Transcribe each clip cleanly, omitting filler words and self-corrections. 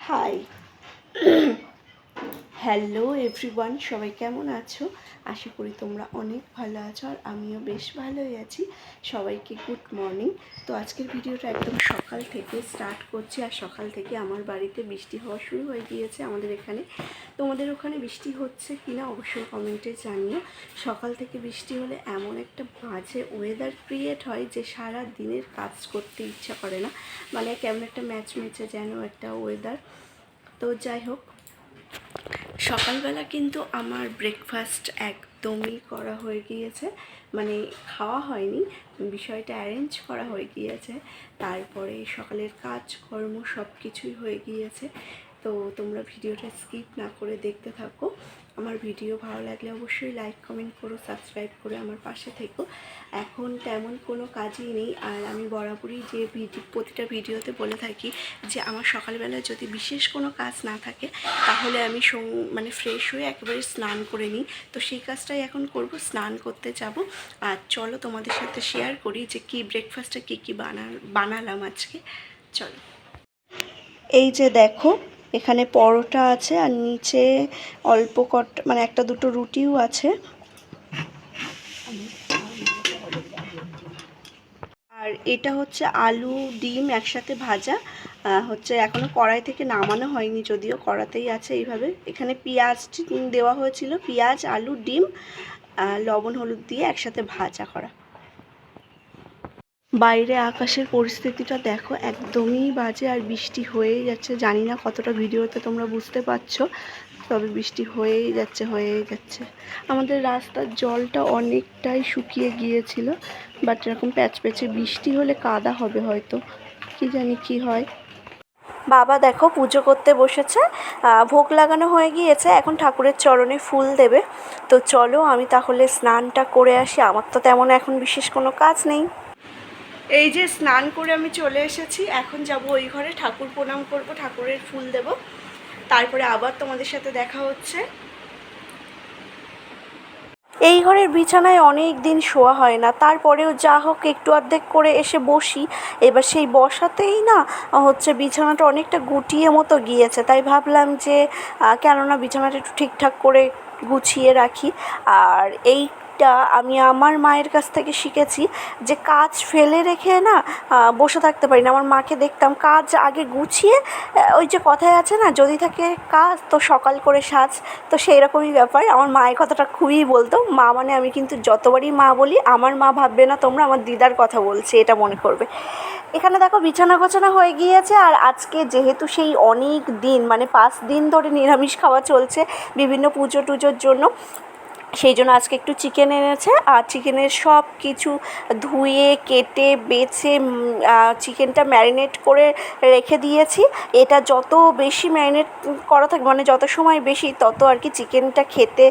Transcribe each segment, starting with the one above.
Hi hello everyone, সবাই কেমন আছো? আশা করি তোমরা অনেক ভালো আছো আর আমিও বেশ ভালোই আছি। সবাইকে গুড মর্নিং। তো আজকের ভিডিওটা একদম সকাল থেকে স্টার্ট করছি আর সকাল থেকে আমার বাড়িতে বৃষ্টি হওয়া শুরু হয়ে গিয়েছে আমাদের এখানে। তোমাদের ওখানে বৃষ্টি হচ্ছে কি না অবশ্যই কমেন্টে জানিও। সকাল থেকে বৃষ্টি হলে এমন একটা বাজে ওয়েদার ক্রিয়েট হয় যে সারা দিনের কাজ করতে ইচ্ছা করে না, মানে কেমন একটা ম্যাচ ম্যাচে যেন একটা ওয়েদার। তো যাই হোক, সকালবেলা কিন্তু আমার ব্রেকফাস্ট একদমই করা হয়ে গিয়েছে, মানে খাওয়া হয়নি, বিষয়টা অ্যারেঞ্জ করা হয়ে গিয়েছে। তারপরে সকালের কাজকর্ম সব কিছুই হয়ে গিয়েছে। তো তোমরা ভিডিওটা স্কিপ না করে দেখতে থাকো। আমার ভিডিও ভালো লাগলে অবশ্যই লাইক কমেন্ট করো, সাবস্ক্রাইব করে আমার পাশে থেকো। এখন তেমন কোনো কাজই নেই, আর আমি বরাবরই যে প্রতিটা ভিডিওতে বলে থাকি যে আমার সকালবেলা যদি বিশেষ কোনো কাজ না থাকে তাহলে আমি মানে ফ্রেশ হয়ে একেবারে স্নান করে নিই। তো সেই কাজটাই এখন করব, স্নান করতে যাব। আর চলো তোমাদের সাথে শেয়ার করি যে কি ব্রেকফাস্টে কী বানালাম আজকে। চলো, এই যে দেখো, এখানে পরোটা আছে আর নিচে অল্প মানে একটা দুটো রুটিও আছে। আর এটা হচ্ছে আলু ডিম একসাথে ভাজা, হচ্ছে এখনও কড়াই থেকে নামানো হয়নি, যদিও কড়াতেই আছে এইভাবে। এখানে পেঁয়াজ দেওয়া হয়েছিল, পেঁয়াজ আলু ডিম লবণ হলুদ দিয়ে একসাথে ভাজা করা। বাইরে আকাশের পরিস্থিতিটা দেখো, একদমই বাজে আর বৃষ্টি হয়েই যাচ্ছে। জানি না কতটা ভিডিওতে তোমরা বুঝতে পারছো, তবে বৃষ্টি হয়েই যাচ্ছে। আমাদের রাস্তার জলটা অনেকটাই শুকিয়ে গিয়েছিল, বাট এরকম প্যাচপ্যাচে বৃষ্টি হলে কাদা হবে হয়তো, কি জানি কি হয়। বাবা দেখো পুজো করতে বসেছে, ভোগ লাগানো হয়ে গিয়েছে, এখন ঠাকুরের চরণে ফুল দেবে। তো চলো আমি তাহলে স্নানটা করে আসি, আমার তো তেমন এখন বিশেষ কোনো কাজ নেই। এই যে স্নান করে আমি চলে এসেছি, এখন যাব ওই ঘরে ঠাকুর প্রণাম করব, ঠাকুরের ফুল দেব, তারপরে আবার তোমাদের সাথে দেখা হচ্ছে। এই ঘরের বিছানায় অনেক দিন শোয়া হয় না, তারপরেও যা হোক একটু অর্ধেক করে এসে বসি। এবার সেই বসাতেই না হচ্ছে বিছানাটা অনেকটা গুটিয়ে মতো গিয়েছে, তাই ভাবলাম যে কেননা বিছানাটা একটু ঠিকঠাক করে গুছিয়ে রাখি। আর আমি আমার মায়ের কাছ থেকে শিখেছি যে কাজ ফেলে রেখে না বসে থাকতে পারি না। আমার মাকে দেখতাম কাজ আগে গুছিয়ে, ওই যে কথায় আছে না, যদি থাকে কাজ তো সকাল করে সাজ, তো সেই রকমই ব্যাপার। আমার মায়ের কথাটা খুবই বলতো। মা মানে আমি কিন্তু যতবারই মা বলি, আমার মা ভাববে না তোমরা আমার দিদার কথা বলছি, এটা মনে করবে। এখানে দেখো বিছানা গোছানো হয়ে গিয়েছে, আর আজকে যেহেতু সেই অনেক দিন মানে 5 দিন ধরে নিরামিষ খাওয়া চলছে বিভিন্ন পুজো টুজোর জন্য, সেই জন্য আজকে একটু চিকেন এনেছে। আর চিকেনের সব কিছু ধুয়ে কেটে বেছে চিকেনটা ম্যারিনেট করে রেখে দিয়েছি। এটা যত বেশি ম্যারিনেট করা থাকে, মানে যত সময় বেশি, তত আর কি চিকেনটা খেতে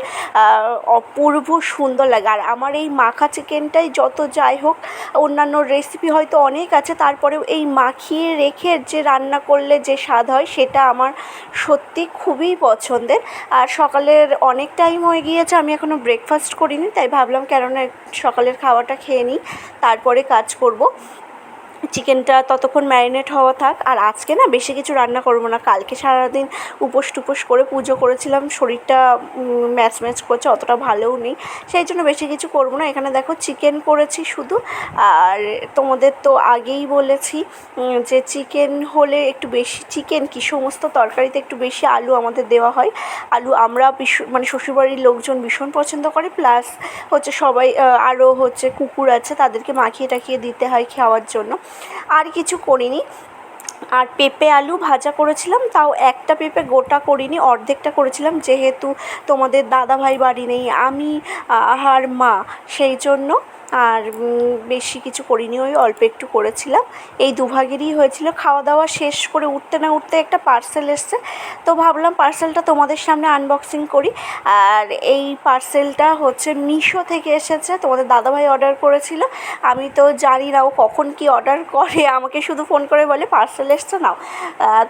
অপূর্ব সুন্দর লাগে। আর আমার এই মাখা চিকেনটাই যত যাই হোক, অন্যান্য রেসিপি হয়তো অনেক আছে, তারপরেও এই মাখিয়ে রেখে যে রান্না করলে যে স্বাদ হয় সেটা আমার সত্যি খুবই পছন্দের। আর সকালের অনেক টাইম হয়ে গিয়েছে, আমি এখনও ব্রেকফাস্ট করিনি, তাই ভাবলাম কেননা সকালের খাওয়াটা খেয়ে নিই, তারপরে কাজ করব। চিকেনটা ততক্ষণ ম্যারিনেট হওয়া থাক। আর আজকে না বেশি কিছু রান্না করবো না, কালকে সারাদিন উপোস টুপোস করে পুজো করেছিলাম, শরীরটা ম্যাচ করছে, অতটা ভালোও নেই, সেই জন্য বেশি কিছু করবো না। এখানে দেখো চিকেন করেছি শুধু। আর তোমাদের তো আগেই বলেছি যে চিকেন হলে একটু বেশি, চিকেন কি সমস্ত তরকারিতে একটু বেশি আলু আমাদের দেওয়া হয়। আলু আমরা মানে শ্বশুরবাড়ির লোকজন ভীষণ পছন্দ করে, প্লাস হচ্ছে সবাই আরও হচ্ছে কুকুর আছে, তাদেরকে মাখিয়ে টাখিয়ে দিতে হয় খাওয়ার জন্য। আর কিছু করিনি। আর পেঁপে আলু ভাজা করেছিলাম, তাও একটা পেঁপে গোটা করিনি, অর্ধেকটা করেছিলাম, যেহেতু তোমাদের দাদাভাই বাড়ি নেই, আমি আর মা, সেই জন্য। আর বেশি কিছু করিনি, ওই অল্প একটু করেছিলাম। এই দুভাগেরই হয়েছিল। খাওয়া দাওয়া শেষ করে উঠতে না উঠতে একটা পার্সেল এসছে, তো ভাবলাম পার্সেলটা তোমাদের সামনে আনবক্সিং করি। আর এই পার্সেলটা হচ্ছে মিশো থেকে এসেছে, তোমাদের দাদাভাই অর্ডার করেছিল। আমি তো জানি না ও কখন কি অর্ডার করে, আমাকে শুধু ফোন করে বলে পার্সেল এসছে নাও।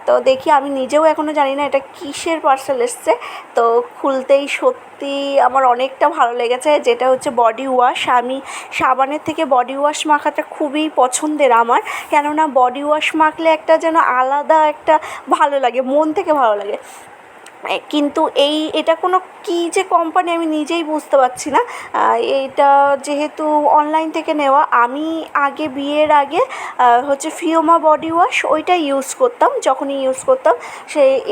তো দেখি, আমি নিজেও এখনও জানি না এটা কিসের পার্সেল এসছে। তো খুলতেই সত্যি আমার অনেকটা ভালো লেগেছে, যেটা হচ্ছে বডি ওয়াশ। আমি সাবানের থেকে বডি ওয়াশ মাখাটা খুবই পছন্দের আমার, কেননা বডি ওয়াশ মাখলে একটা যেন আলাদা একটা ভালো লাগে, মন থেকে ভালো লাগে। কিন্তু এটা কোনো কী যে কোম্পানি আমি নিজেই বুঝতে পারছি না। এটা যেহেতু অনলাইন থেকে নেওয়া, আমি বিয়ের আগে হচ্ছে ফিওমা বডি ওয়াশ ওইটাই ইউজ করতাম, যখনই ইউজ করতাম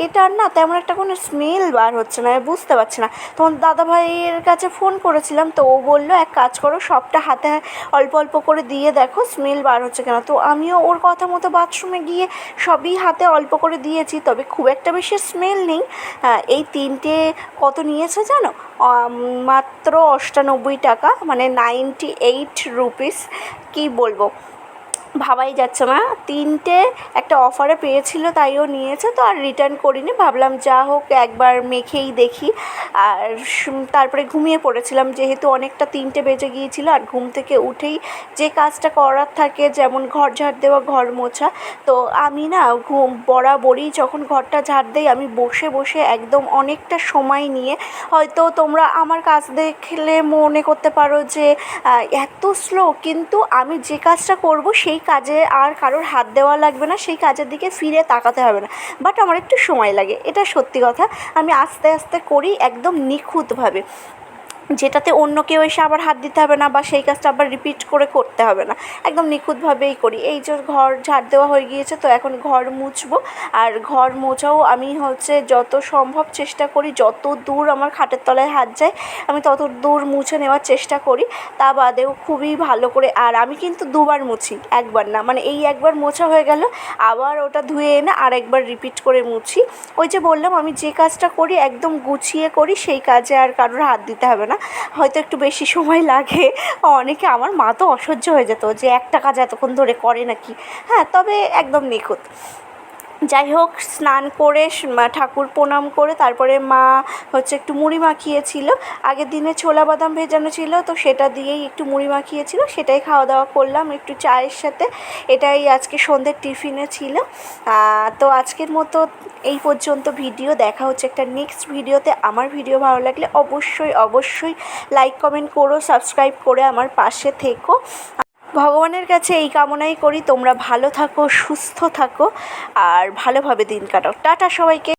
এটার না তেমন একটা কোনো স্মেল বার হচ্ছে না, বুঝতে পারছি না। তখন দাদাভাইয়ের কাছে ফোন করেছিলাম, তো ও বললো এক কাজ করো, সবটা হাতে অল্প অল্প করে দিয়ে দেখো স্মেল বার হচ্ছে কেন। তো আমিও ওর কথা মতো বাথরুমে গিয়ে সবই হাতে অল্প করে দিয়েছি, তবে খুব একটা বেশি স্মেল নেই। এই 3টে কত নিয়েছে জানো? মাত্র 98 টাকা, মানে 98 রুপিস। কী বলবো, ভাবাই যাচ্ছে না। 3টে একটা অফারে পেয়েছিল তাইও নিয়েছে, তো আর রিটার্ন করিনি, ভাবলাম যা হোক একবার মেখেই দেখি। আর তারপরে ঘুমিয়ে পড়েছিলাম, যেহেতু অনেকটা 3টে বেজে গিয়েছিল, আর ঘুম থেকে উঠেই যে কাজটা করার থাকে, যেমন ঘর ঝাড় দেওয়া, ঘর মোছা, তো আমি না বরাবরই যখন ঘরটা ঝাড় দেই আমি বসে বসে একদম অনেকটা সময় নিয়ে, হয়তো তোমরা আমার কাজ দেখলে মনে করতে পারো যে এত স্লো, কিন্তু আমি যে কাজটা করব সেই কাজে আর কারোর হাত দেওয়া লাগবে না, সেই কাজের দিকে ফিরে তাকাতে হবে না, বাট আমার একটু সময় লাগে, এটা সত্যি কথা। আমি আস্তে আস্তে করি একদম নিখুঁতভাবে, যেটাতে অন্য কেউ এসে আবার হাত দিতে হবে না, বা সেই কাজটা আবার রিপিট করে করতে হবে না, একদম নিখুঁতভাবেই করি। এই যে ঘর ঝাড় দেওয়া হয়ে গিয়েছে, তো এখন ঘর মুছবো। আর ঘর মোছাও আমি হচ্ছে যত সম্ভব চেষ্টা করি, যত দূর আমার খাটের তলায় হাত যায় আমি তত দূর মুছে নেওয়ার চেষ্টা করি। তা বাদেও খুবই ভালো করে, আর আমি কিন্তু 2বার মুছি, একবার না, মানে এই একবার মোছা হয়ে গেল, আবার ওটা ধুয়ে এনে আর একবার রিপিট করে মুছি। ওই যে বললাম আমি যে কাজটা করি একদম গুছিয়ে করি, সেই কাজে আর কারোর হাত দিতে হবে না। হয়তো একটু বেশি সময় লাগে, অনেকে, আমার মা তো অসহ্য হয়ে যেত যে একটা কাজ এতক্ষণ ধরে করে নাকি। হ্যাঁ, তবে একদম নিখুঁত। যাই হোক, স্নান করে ঠাকুর প্রণাম করে তারপরে মা হচ্ছে একটু মুড়ি মাখিয়েছিল, আগের দিনে ছোলা বাদাম ভেজানো ছিল, তো সেটা দিয়েই একটু মুড়ি মাখিয়েছিল, সেটাই খাওয়া দাওয়া করলাম একটু চায়ের সাথে। এটাই আজকে সন্ধ্যের টিফিনে ছিল। তো আজকের মতো এই পর্যন্ত ভিডিও, দেখা হচ্ছে একটা নেক্সট ভিডিওতে। আমার ভিডিও ভালো লাগলে অবশ্যই অবশ্যই লাইক কমেন্ট করো, সাবস্ক্রাইব করে আমার পাশে থেকো। ভগবানের কাছে এই কামনাই করি তোমরা ভালো থাকো, সুস্থ থাকো, আর ভালোভাবে দিন কাটাও। টাটা সবাইকে।